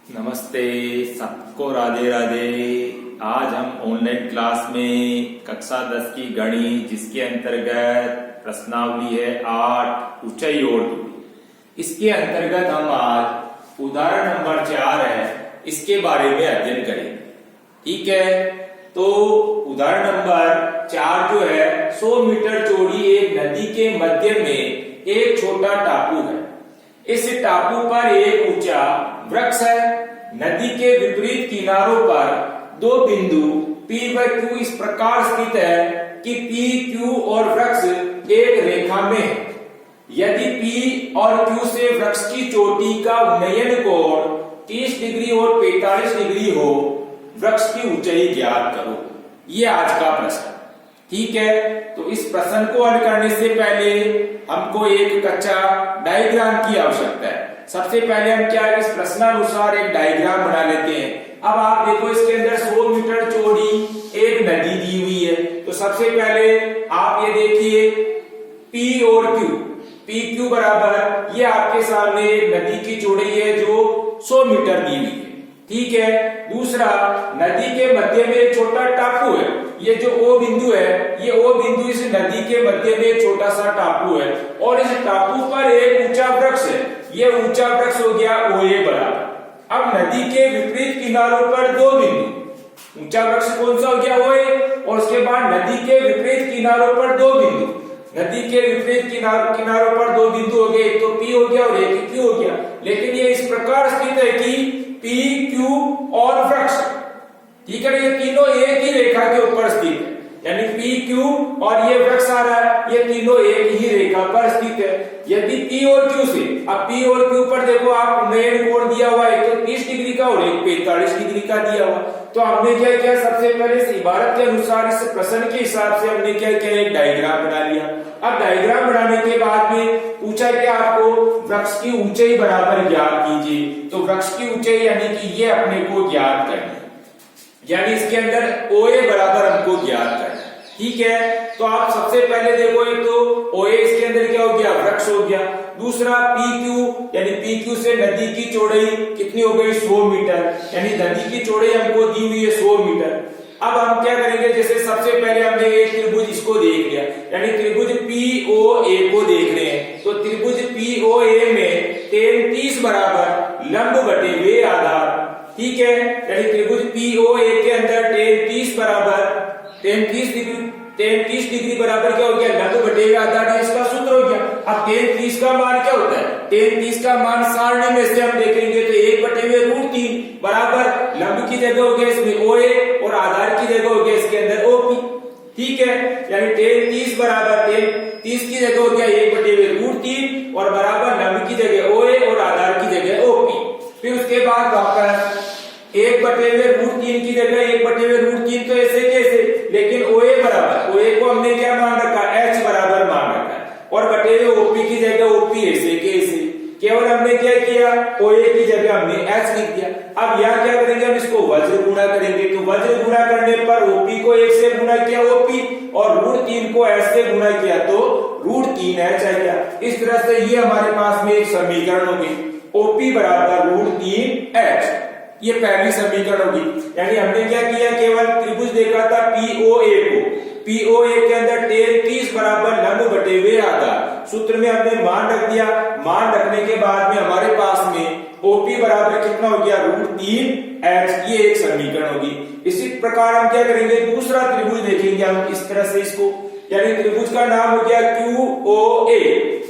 नमस्ते सबको, राधे राधे। आज हम ऑनलाइन क्लास में कक्षा 10 की गणित जिसके अंतर्गत प्रश्नावली है 8 ऊंचाई और दूरी, इसके अंतर्गत हम आज उदाहरण नंबर 4 है इसके बारे में अध्ययन करेंगे। ठीक है, तो उदाहरण नंबर 4 जो है 100 मीटर चौड़ी एक नदी के मध्य में एक छोटा टापू है। इस टापू पर एक ऊंचा वृक्ष है। नदी के विपरीत किनारों पर दो बिंदु P व Q इस प्रकार स्थित है कि P, Q और वृक्ष एक रेखा में है। यदि P और Q से वृक्ष की चोटी का उन्नयन कोण 30 डिग्री और 45 डिग्री हो, वृक्ष की ऊंचाई ज्ञात करो। ये आज का प्रश्न। ठीक है, तो इस प्रश्न को हल करने से पहले हमको एक कच्चा डायग्राम की आवश्यकता है। सबसे पहले हम क्या इस प्रश्नानुसार एक डायग्राम बना लेते हैं। अब आप देखो, इसके अंदर 100 मीटर चौड़ी एक नदी दी हुई है। तो सबसे पहले आप ये देखिए P और Q, PQ बराबर, ये आपके सामने एक नदी की चौड़ाई है जो 100 मीटर दी हुई है। ठीक है, दूसरा, नदी के मध्य में एक छोटा टापू है। ये जो O बिंदु है, ये O बिंदु इस नदी के मध्य में एक छोटा सा टापू है और इस टापू पर एक ऊंचा वृक्ष है। ये ऊंचा वृक्ष हो गया OA बराबर। अब नदी के विपरीत किनारों पर दो बिंदु, ऊंचा वृक्ष कौन सा हो गया OA, और उसके बाद नदी के विपरीत किनारों पर दो बिंदु, नदी के विपरीत किनारों पर दो बिंदु हो गए, एक तो P हो गया और एक Q हो गया। लेकिन ये इस प्रकार स्थित है कि P, Q और वृक्ष, ठीक है, ये तीनों एक ही रेखा के ऊपर स्थित है। यानी P, Q और ये वृक्ष आ रहा है, ये तीनों एक ही रेखा पर स्थित है। यदि P और Q से, अब P और Q पर देखो आप उन्नयन कोण दिया हुआ है, एक तो 30 डिग्री का और एक 45 डिग्री का दिया हुआ। तो हमने क्या किया, सबसे पहले इस इबारत के अनुसार, इस प्रश्न के हिसाब से हमने क्या किया, एक डायग्राम बना लिया। अब डायग्राम बनाने के बाद में पूछा कि आपको वृक्ष की ऊंचाई बराबर ज्ञात कीजिए। तो वृक्ष की ऊंचाई यानी कि ये अपने को ज्ञात करनी है, यानी इसके अंदर OA बराबर हमको ज्ञात करना है। ठीक है, तो आप सबसे पहले देखो, एक तो OA इसके अंदर क्या हो गया, वृक्ष हो गया। दूसरा PQ, यानी PQ से नदी की चौड़ाई कितनी हो गई, 100 मीटर, यानी नदी की चौड़ाई हमको दी हुई है 100 मीटर। अब हम क्या करेंगे, जैसे सबसे पहले हमने एक त्रिभुज इसको देख लिया, यानी त्रिभुज POA को देख रहे हैं। तो त्रिभुज POA में tan 30 बराबर लंब बटे वे आधार। ठीक है, यानी त्रिभुज POA के अंदर tan 30 बराबर tan 30 डिग्री बराबर क्या हो गया, लंब बटे वे आधार, इसका सूत्र हो गया। अब tan 30 का मान क्या होता है, tan 30 का मान सारणी में से हम देखेंगे तो 1 बटे वे √3 बराबर लंब की जगह हो गया इसमें OA और आधार की जगह हो गया इसके अंदर OP। ठीक है, यानी tan 30 बराबर tan 30 की जगह हो गया 1 बटे वे √3 और बराबर लंब की जगह OA और आधार की जगह OP। फिर उसके बाद वापस 1 बटे वे √3 की जगह 1 बटे वे √3, तो ऐसे कैसे, लेकिन OA बराबर, OA को हमने क्या मान रखा, H बराबर मान रखा है, और बटे वे OP की जगह OP ऐसे कैसे, केवल हमने क्या किया, OA की जगह हमने H लिख दिया। अब यहाँ क्या करेंगे, हम इसको वज्र गुणा करेंगे। तो वज्र गुणा करने पर OP को 1 से गुणा किया OP और √3 को H से गुणा किया तो √3H आ गया। इस तरह से ये हमारे पास में एक समीकरण होगी, OP बराबर √3H, ये पहली समीकरण होगी। यानी हमने क्या किया, केवल त्रिभुज देखा था POA को, POA के अंदर tan 30 बराबर लंब बटे वे आधार, सूत्र में हमने मान रख दिया। मान रखने के बाद में हमारे पास में OP बराबर कितना हो गया, √3H, ये एक समीकरण होगी। इसी प्रकार हम क्या करेंगे, दूसरा त्रिभुज देखेंगे हम इस तरह से इसको, यानी त्रिभुज का नाम हो गया QOA।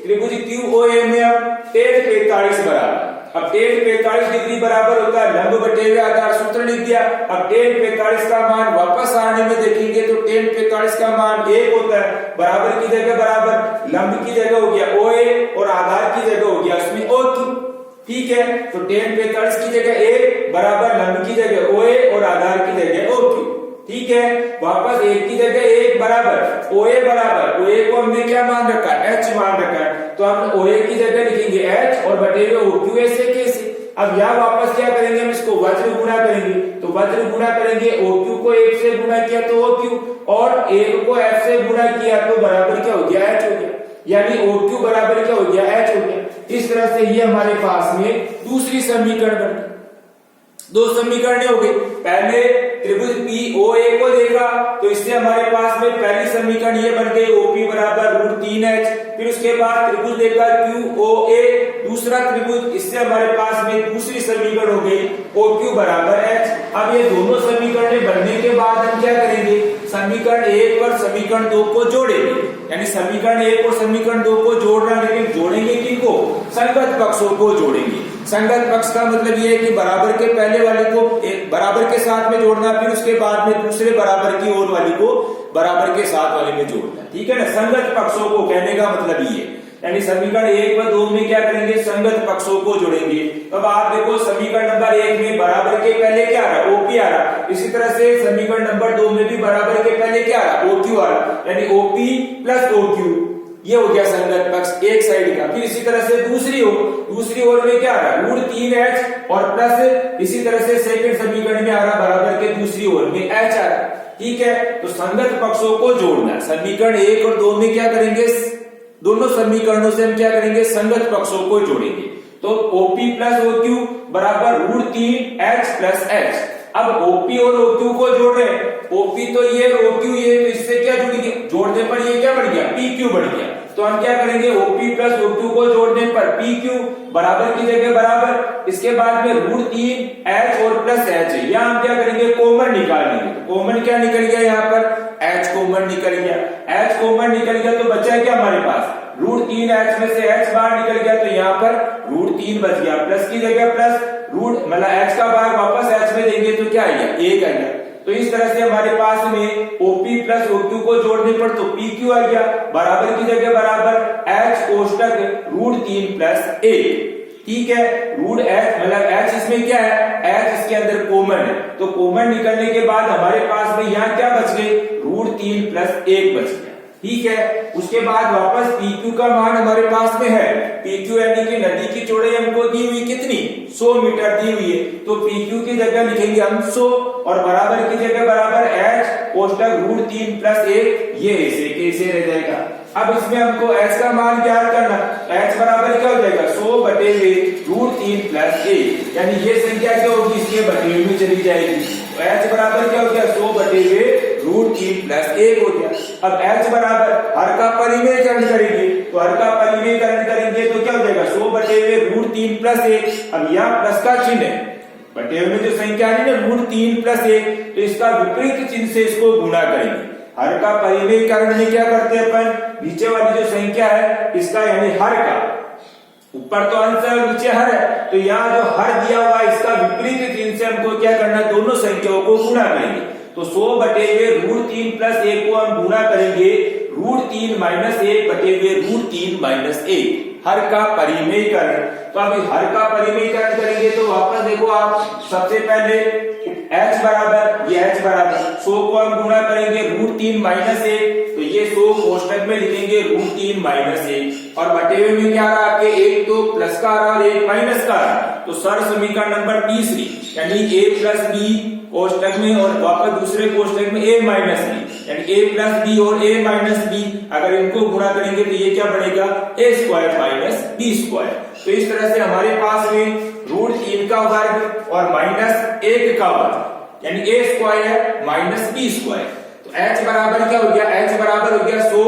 त्रिभुज QOA में हम tan 45 बराबर, अब tan 45 डिग्री बराबर होता है लंब बटे हुए आधार, सूत्र लिख दिया। अब tan 45 का मान वापस आने में देखेंगे तो tan 45 का मान 1 होता है, बराबर की जगह बराबर, लंब की जगह हो गया OA और आधार की जगह हो गया उसमें OQ। ठीक है, तो tan 45 की जगह 1 बराबर लंब की जगह OA और आधार की जगह OQ। ठीक है, वापस 1 की जगह 1 बराबर OA बराबर, OA को हमने क्या मान रखा है, H मान रखा है, तो हम OA की जगह लिखेंगे H और बटे हुए OQ ऐसे कैसे। अब यहाँ वापस क्या करेंगे, हम इसको वज्र गुणा करेंगे। तो वज्र गुणा करेंगे, OQ को 1 से गुणा किया तो OQ और 1 को H से गुणा किया तो बराबर क्या हो गया, H हो गया। यानी OQ बराबर क्या हो गया, H हो गया। इस तरह से ये हमारे पास में दूसरी समीकरण बन गई। दो समीकरण हो गए। पहले त्रिभुज POA को देखा तो इससे हमारे पास में पहली समीकरण ये बन गई OP बराबर √3H। फिर उसके बाद त्रिभुज देखा QOA दूसरा त्रिभुज, इससे हमारे पास में दूसरी समीकरण हो गई OQ बराबर H। अब ये दोनों समीकरण बनने के बाद हम क्या करेंगे, समीकरण 1 और समीकरण 2 को जोड़ेंगे, यानी समीकरण 1 और समीकरण 2 को जोड़ना, लेकिन जोड़ेंगे किनको, संगत पक्षों को जोड़ेंगे। संगत पक्ष का मतलब ये है कि बराबर के पहले वाले को बराबर के साथ में जोड़ना, फिर उसके बाद में दूसरे बराबर की ओर वाली को बराबर के साथ वाले में जोड़ना, ठीक है ना। संगत पक्षों को कहने का मतलब ये, यानी समीकरण 1 व 2 में क्या करेंगे, संगत पक्षों को जोड़ेंगे। अब आप देखो समीकरण नंबर 1 में बराबर के पहले क्या आ रहा, OP आ रहा, इसी तरह से समीकरण नंबर 2 में भी बराबर के पहले क्या आ रहा, OQ आ रहा, यानी OP प्लस OQ, ये हो गया संगत पक्ष एक साइड का। फिर इसी तरह से दूसरी ओर में क्या आ रहा, √3H और प्लस इसी तरह से सेकंड समीकरण में आ रहा बराबर के दूसरी ओर में H आ रहा, ठीक है। तो संगत पक्षों को जोड़ना, समीकरण 1 और 2 में क्या करेंगे, दोनों समीकरणों से हम क्या करेंगे, संगत पक्षों को जोड़ेंगे। तो OP प्लस OQ बराबर √3H प्लस H। अब OP और OQ को जोड़ रहे हैं, OP तो ये और OQ ये, तो इससे क्या जुड़ गया, जोड़ने पर ये क्या बढ़ गया, PQ बढ़ गया। तो हम क्या करेंगे, OP प्लस OQ को जोड़ने पर PQ बराबर की जगह बराबर, इसके बाद में √3H और प्लस H, यहाँ हम क्या करेंगे, कॉमन निकाल लेंगे। तो कॉमन क्या निकल गया, यहाँ पर H कॉमन निकल गया, H कॉमन निकल गया तो बचा क्या हमारे पास, √3H में से H बाहर निकल गया, तो यहाँ पर √3 बच गया, प्लस की जगह प्लस मतलब H का भाग वापस H में देंगे तो क्या आएगा, 1 आएगा। तो इस तरह से हमारे पास में OP प्लस OQ को जोड़ने पर तो PQ आ गया, बराबर की जगह बराबर H कोष्टक √3 प्लस 1, ठीक है। √H मतलब H इसमें क्या है, H इसके अंदर कॉमन है, तो कॉमन निकलने के बाद हमारे पास में यहाँ क्या बच गए, √3 प्लस 1 बच गया, ठीक है। उसके बाद वापस PQ का मान हमारे पास में है, PQ यानी कि नदी की चौड़ाई हमको दी हुई कितनी, 100 मीटर दी हुई है, तो PQ की जगह लिखेंगे हम 100 और बराबर की जगह बराबर H कोष्टक √3 प्लस 1, ये ऐसे कैसे रह जाएगा। अब इसमें हमको H का मान ज्ञात करना, H बराबर क्या हो जाएगा, 100 बटे √3 प्लस 1, यानी ये संख्या क्या होगी, इसके बटे में चली जाएगी। तो H बराबर क्या हो गया, 100 बटे √3 प्लस 1 हो गया। अब H बराबर हर का परिमेयकरण करेंगे, तो हर का परिमेयकरण करेंगे तो क्या हो जाएगा, 100 बटे √3 प्लस 1। अब यहाँ प्लस का चिन्ह है, बटे में जो संख्या है ना √3 प्लस 1, तो इसका विपरीत चिन्ह से इसको गुणा करेंगे। हर का परिमेयकरण में क्या करते हैं अपन, नीचे वाली जो संख्या है इसका यानी हर का, ऊपर तो अंश है और नीचे हर है, तो यहाँ जो हर दिया हुआ है इसका विपरीत चिन्ह से हमको क्या करना है, दोनों संख्याओं को गुणा करेंगे। तो 100 बटे √3 प्लस 1 को हम गुणा करेंगे √3 माइनस 1 बटे √3 माइनस 1, हर का परिमेयकरण। तो अभी हर का परिमेयकरण करेंगे तो वापस देखो आप, सबसे पहले H बराबर, ये H बराबर 100 को हम गुणा करेंगे √3 माइनस 1, तो ये 100 कोष्टक में लिखेंगे √3 माइनस 1, और बटे में क्या आ रहा आपके, एक तो प्लस का आ रहा और एक माइनस का आ रहा, तो सर समीकरण नंबर तीसरी यानी A प्लस B कोष्टक में और वापस दूसरे कोष्टक में A माइनस बी, यानी A प्लस बी और A माइनस बी, अगर इनको गुणा करेंगे तो ये क्या बनेगा, A square minus B square. तो इस तरह से हमारे पास में √3 का वर्ग और माइनस 1 का वर्ग यानी A square minus B square. तो H बराबर क्या हो गया, H बराबर हो गया 100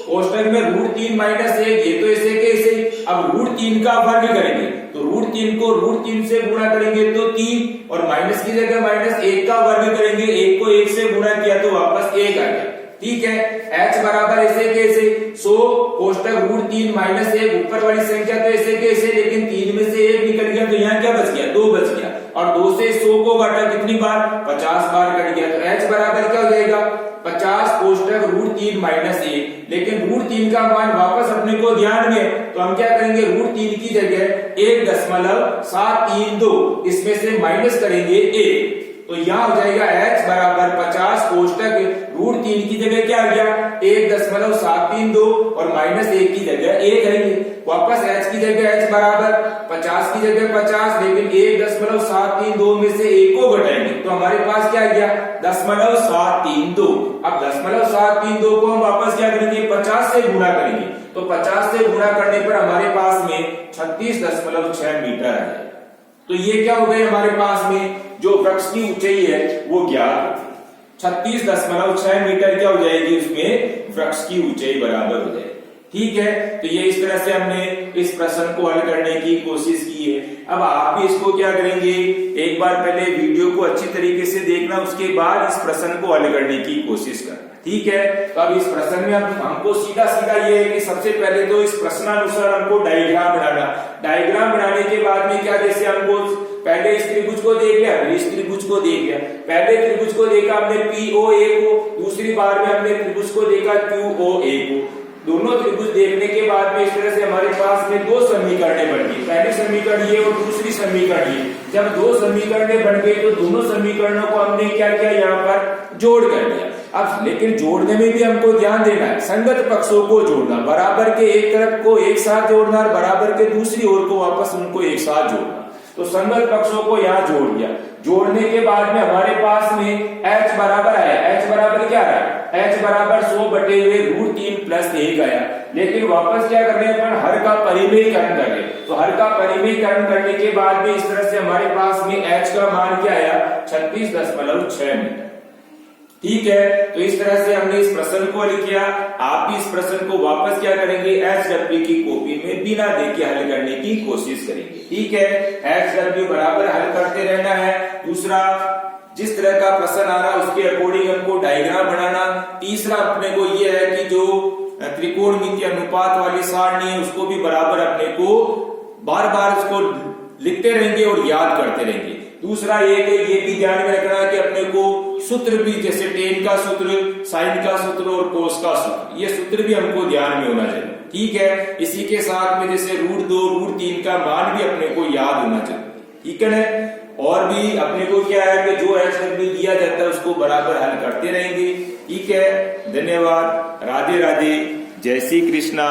कोष्टक में √3 माइनस 1, ये तो ऐसे के ऐसे। अब √3 का वर्ग करेंगे तो √3 को √3 से गुणा करेंगे तो 3, और माइनस की जगह माइनस 1 का वर्ग करेंगे, 1 को 1 से गुणा किया तो वापस 1 आ गया, ठीक है। H बराबर ऐसे कैसे, 100 कोष्टक √3 माइनस 1, ऊपर वाली संख्या तो ऐसे कैसे, लेकिन 3 में से 1 निकल गया तो यहाँ क्या बच गया, 2 बच गया, और 2 से 100 को घटा कितनी बार, 50 बार कट गया। तो H बराबर क्या हो जाएगा, 50 कोष्टक √3 माइनस 1, लेकिन √3 का मान वापस अपने को ध्यान में, तो हम क्या करेंगे, √3 की जगह 1.732 इसमें से माइनस करेंगे 1, तो यहाँ हो जाएगा H बराबर 50 कोष्टक √3 की जगह क्या आ गया, 1.732 और माइनस 1 की जगह 1 है, वापस H की जगह H बराबर 50 की जगह 50, लेकिन 1.732 में से 1 को घटाएंगे तो हमारे पास क्या आ गया, 0.732। अब 0.732 को हम वापस क्या करेंगे, 50 से गुणा करेंगे, तो 50 से गुणा करने पर हमारे पास में 36.6 मीटर है। तो ये क्या हो गए हमारे पास में, जो वृक्ष की ऊंचाई है वो ज्ञात होगी। 36.6 मीटर क्या हो जाएगी, उसमें वृक्ष की ऊंचाई बराबर हो जाएगी। ठीक है, तो ये इस तरह से हमने इस प्रश्न को हल करने की कोशिश की है। अब आप भी इसको क्या करेंगे, एक बार पहले वीडियो को अच्छी तरीके से देखना, उसके बाद इस प्रश्न को हल करने की कोशिश करना। ठीक है, तो अब इस प्रश्न में हमको सीधा सीधा ये है कि सबसे पहले तो इस प्रश्नानुसार हमको डायग्राम बनाना। डायग्राम बनाने के बाद में क्या, जैसे हमको पहले इस त्रिभुज को देख लिया, इस त्रिभुज को देख लिया, पहले त्रिभुज को देखा हमने POA को, दूसरी बार में हमने त्रिभुज को देखा QOA को। दोनों त्रिभुज देखने के बाद में इस तरह से हमारे पास में दो समीकरणें बन गई, पहली समीकरण ये और दूसरी समीकरण ये। जब दो समीकरणें बन गई तो दोनों समीकरणों को हमने क्या किया, यहाँ पर जोड़ कर दिया। अब लेकिन जोड़ने में भी हमको ध्यान देना है, संगत पक्षों को जोड़ना, बराबर के एक तरफ को एक साथ जोड़ना और बराबर के दूसरी ओर को वापस उनको एक साथ जोड़ना। तो संगत पक्षों को यहाँ जोड़ दिया। जोड़ने के बाद में हमारे पास में h बराबर आया, h बराबर क्या आया, h बराबर 100/√3 + 1 आया। लेकिन वापस क्या कर रहे हैं अपन, हर का परिमेयकरण कर रहे हैं। तो हर का परिमेयकरण करने के बाद में इस तरह से हमारे पास में h का मान क्या आया, 36.6 मीटर। ठीक है, तो इस तरह से हमने इस प्रश्न को हल किया। आप भी इस प्रश्न को वापस क्या करेंगे, HW की कॉपी में बिना देखे हल करने की कोशिश करेंगे। ठीक है, HW बराबर हल करते रहना है। दूसरा, जिस तरह का प्रश्न आ रहा है उसके अकॉर्डिंग हमको डायग्राम बनाना। तीसरा अपने को यह है कि जो त्रिकोणमितीय अनुपात वाली सारणी है उसको भी बराबर अपने को बार बार उसको लिखते रहेंगे और याद करते रहेंगे। दूसरा ये भी ध्यान में रखना है कि अपने को सूत्र भी, जैसे टेन का सूत्र, साइन का सूत्र और कोस का सूत्र, ये सूत्र भी हमको ध्यान में होना चाहिए। ठीक है, इसी के साथ में जैसे √2, √3 का मान भी अपने को याद होना चाहिए। ठीक है ना, और भी अपने को क्या है कि जो HW दिया जाता है उसको बराबर हल करते रहेंगे। ठीक है, धन्यवाद, राधे राधे, जय श्री कृष्णा।